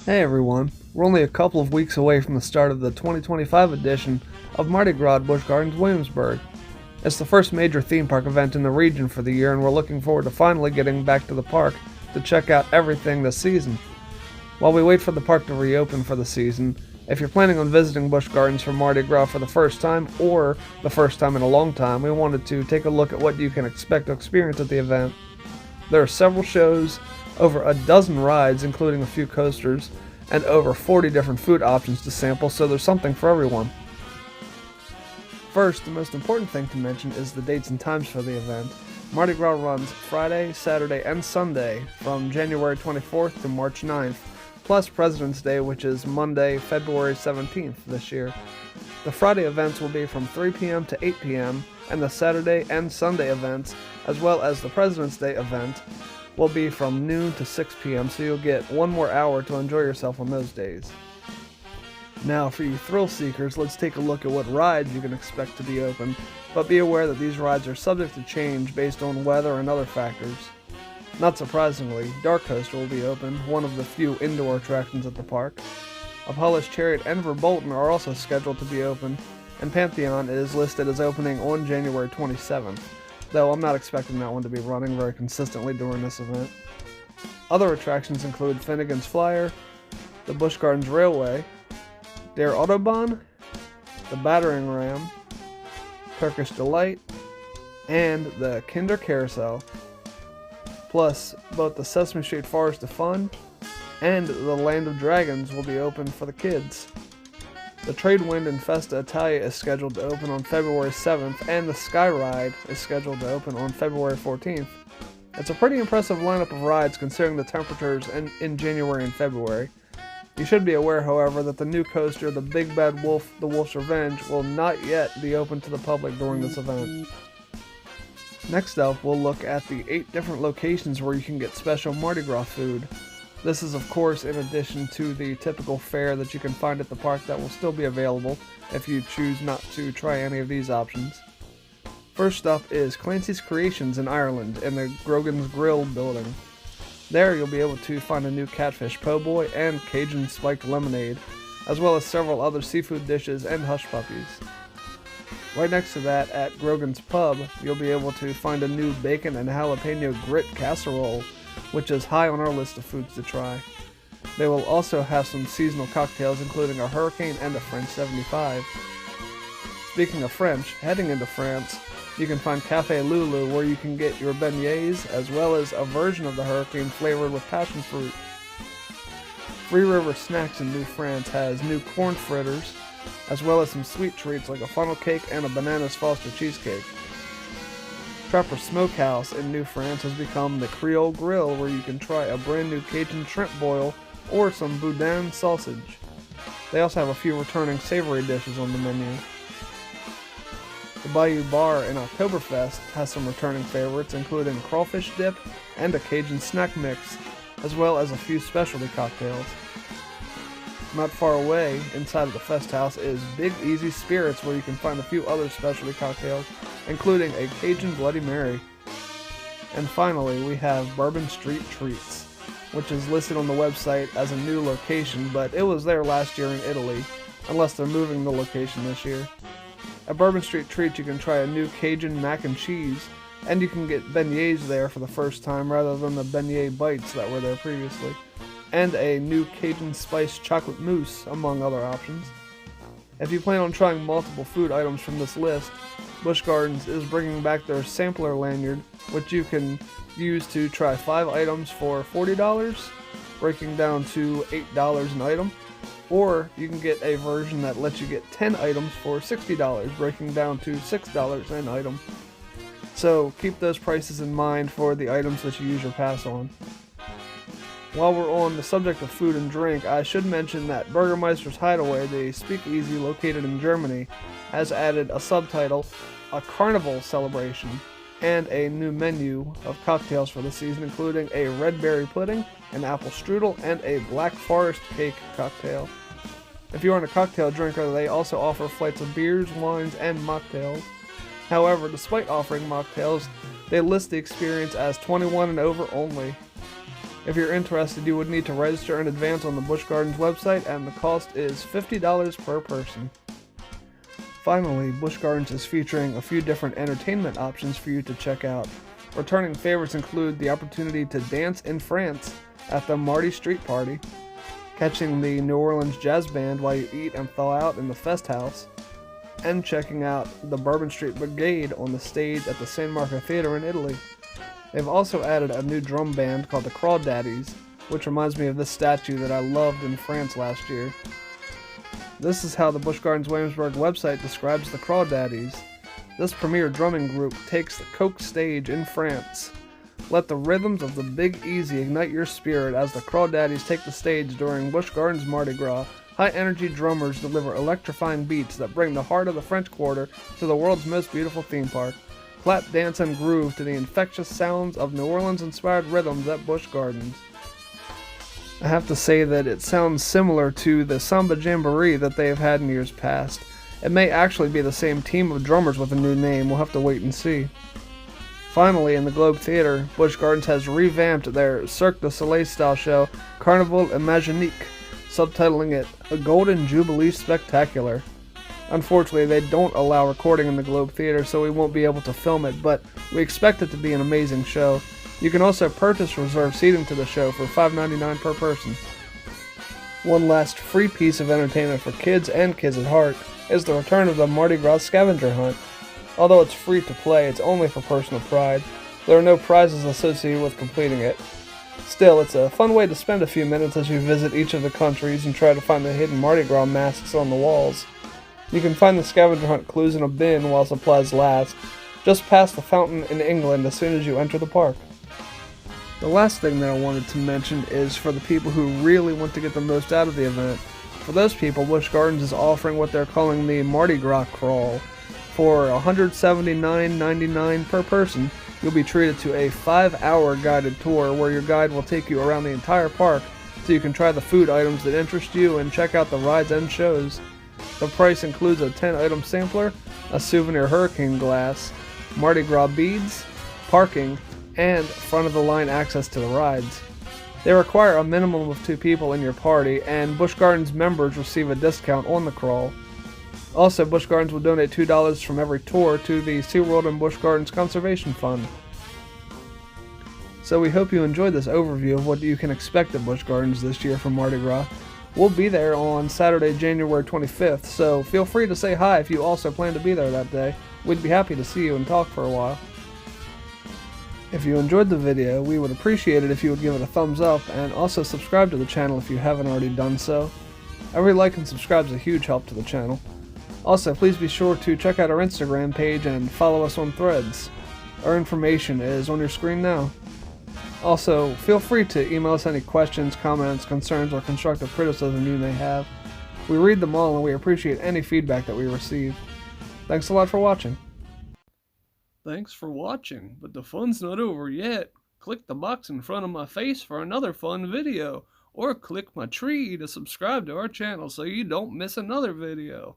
Hey everyone, we're only a couple of weeks away from the start of the 2025 edition of Mardi Gras at Busch Gardens Williamsburg. It's the first major theme park event in the region for the year, and we're looking forward to finally getting back to the park to check out everything this season. While we wait for the park to reopen for the season, if you're planning on visiting Busch Gardens for Mardi Gras for the first time or the first time in a long time, we wanted to take a look at what you can expect to experience at the event. There are several shows, over a dozen rides including a few coasters, and over 40 different food options to sample, so there's something for everyone. First, the most important thing to mention is the dates and times for the event. Mardi Gras runs Friday, Saturday, and Sunday from January 24th to March 9th, plus President's Day, which is Monday, February 17th this year. The Friday events will be from 3 p.m. to 8 p.m., and the Saturday and Sunday events, as well as the President's Day event, will be from noon to 6 p.m., so you'll get one more hour to enjoy yourself on those days. Now, for you thrill seekers, let's take a look at what rides you can expect to be open, but be aware that these rides are subject to change based on weather and other factors. Not surprisingly, Dark Coaster will be open, one of the few indoor attractions at the park. Apollo's Chariot and Verbolten are also scheduled to be open, and Pantheon is listed as opening on January 27th, though I'm not expecting that one to be running very consistently during this event. Other attractions include Finnegan's Flyer, the Busch Gardens Railway, Der Autobahn, the Battering Ram, Turkish Delight, and the Kinder Carousel. Plus, both the Sesame Street Forest of Fun and the Land of Dragons will be open for the kids. The Tradewind and Festa Italia is scheduled to open on February 7th, and the Sky Ride is scheduled to open on February 14th. It's a pretty impressive lineup of rides considering the temperatures in January and February. You should be aware, however, that the new coaster, the Big Bad Wolf, The Wolf's Revenge, will not yet be open to the public during this event. Next up, we'll look at the 8 different locations where you can get special Mardi Gras food. This is, of course, in addition to the typical fare that you can find at the park that will still be available if you choose not to try any of these options. First up is Clancy's Creations in Ireland in the Grogan's Grill building. There you'll be able to find a new catfish po' boy and Cajun spiked lemonade, as well as several other seafood dishes and hush puppies. Right next to that, at Grogan's Pub, you'll be able to find a new bacon and jalapeno grit casserole, which is high on our list of foods to try. They will also have some seasonal cocktails, including a Hurricane and a French 75. Speaking of French, heading into France, you can find Café Lulu, where you can get your beignets, as well as a version of the Hurricane flavored with passion fruit. Free River Snacks in New France has new corn fritters, as well as some sweet treats like a funnel cake and a bananas Foster cheesecake. Trapper Smokehouse in New France has become the Creole Grill, where you can try a brand new Cajun shrimp boil or some boudin sausage. They also have a few returning savory dishes on the menu. The Bayou Bar in Oktoberfest has some returning favorites, including crawfish dip and a Cajun snack mix, as well as a few specialty cocktails. Not far away, inside of the Fest House, is Big Easy Spirits, where you can find a few other specialty cocktails, including a Cajun Bloody Mary. And finally, we have Bourbon Street Treats, which is listed on the website as a new location, but it was there last year in Italy, unless they're moving the location this year. At Bourbon Street Treats, you can try a new Cajun mac and cheese, and you can get beignets there for the first time rather than the beignet bites that were there previously, and a new Cajun spiced chocolate mousse, among other options. If you plan on trying multiple food items from this list, Busch Gardens is bringing back their sampler lanyard, which you can use to try 5 items for $40, breaking down to $8 an item, or you can get a version that lets you get 10 items for $60, breaking down to $6 an item. So keep those prices in mind for the items that you use your pass on. While we're on the subject of food and drink, I should mention that Burgermeister's Hideaway, the speakeasy located in Germany, has added a subtitle, A Carnival Celebration, and a new menu of cocktails for the season, including a red berry pudding, an apple strudel, and a black forest cake cocktail. If you aren't a cocktail drinker, they also offer flights of beers, wines, and mocktails. However, despite offering mocktails, they list the experience as 21 and over only. If you're interested, you would need to register in advance on the Busch Gardens website, and the cost is $50 per person. Finally, Busch Gardens is featuring a few different entertainment options for you to check out. Returning favorites include the opportunity to dance in France at the Mardi Street Party, catching the New Orleans Jazz Band while you eat and thaw out in the Fest House, and checking out the Bourbon Street Brigade on the stage at the San Marco Theater in Italy. They've also added a new drum band called the Crawdaddies, which reminds me of this statue that I loved in France last year. This is how the Busch Gardens Williamsburg website describes the Crawdaddies. This premier drumming group takes the Coke stage in France. Let the rhythms of the Big Easy ignite your spirit as the Crawdaddies take the stage during Busch Gardens Mardi Gras. High-energy drummers deliver electrifying beats that bring the heart of the French Quarter to the world's most beautiful theme park. Clap, dance, and groove to the infectious sounds of New Orleans-inspired rhythms at Busch Gardens. I have to say that it sounds similar to the Samba Jamboree that they have had in years past. It may actually be the same team of drummers with a new name. We'll have to wait and see. Finally, in the Globe Theater, Busch Gardens has revamped their Cirque du Soleil-style show, Carnival Imaginique, subtitling it A Golden Jubilee Spectacular. Unfortunately, they don't allow recording in the Globe Theater, so we won't be able to film it, but we expect it to be an amazing show. You can also purchase reserved seating to the show for $5.99 per person. One last free piece of entertainment for kids and kids at heart is the return of the Mardi Gras scavenger hunt. Although it's free to play, it's only for personal pride. There are no prizes associated with completing it. Still, it's a fun way to spend a few minutes as you visit each of the countries and try to find the hidden Mardi Gras masks on the walls. You can find the scavenger hunt clues in a bin while supplies last, just past the fountain in England as soon as you enter the park. The last thing that I wanted to mention is for the people who really want to get the most out of the event. For those people, Busch Gardens is offering what they're calling the Mardi Gras Crawl. For $179.99 per person, you'll be treated to a 5-hour guided tour where your guide will take you around the entire park so you can try the food items that interest you and check out the rides and shows. The price includes a 10-item sampler, a souvenir hurricane glass, Mardi Gras beads, parking, and front-of-the-line access to the rides. They require a minimum of 2 people in your party, and Busch Gardens members receive a discount on the crawl. Also, Busch Gardens will donate $2 from every tour to the SeaWorld and Busch Gardens Conservation Fund. So we hope you enjoyed this overview of what you can expect at Busch Gardens this year for Mardi Gras. We'll be there on Saturday, January 25th, so feel free to say hi if you also plan to be there that day. We'd be happy to see you and talk for a while. If you enjoyed the video, we would appreciate it if you would give it a thumbs up, and also subscribe to the channel if you haven't already done so. Every like and subscribe is a huge help to the channel. Also, please be sure to check out our Instagram page and follow us on Threads. Our information is on your screen now. Also, feel free to email us any questions, comments, concerns, or constructive criticism you may have. We read them all and we appreciate any feedback that we receive. Thanks a lot for watching. Thanks for watching, but the fun's not over yet. Click the box in front of my face for another fun video, or click my tree to subscribe to our channel so you don't miss another video.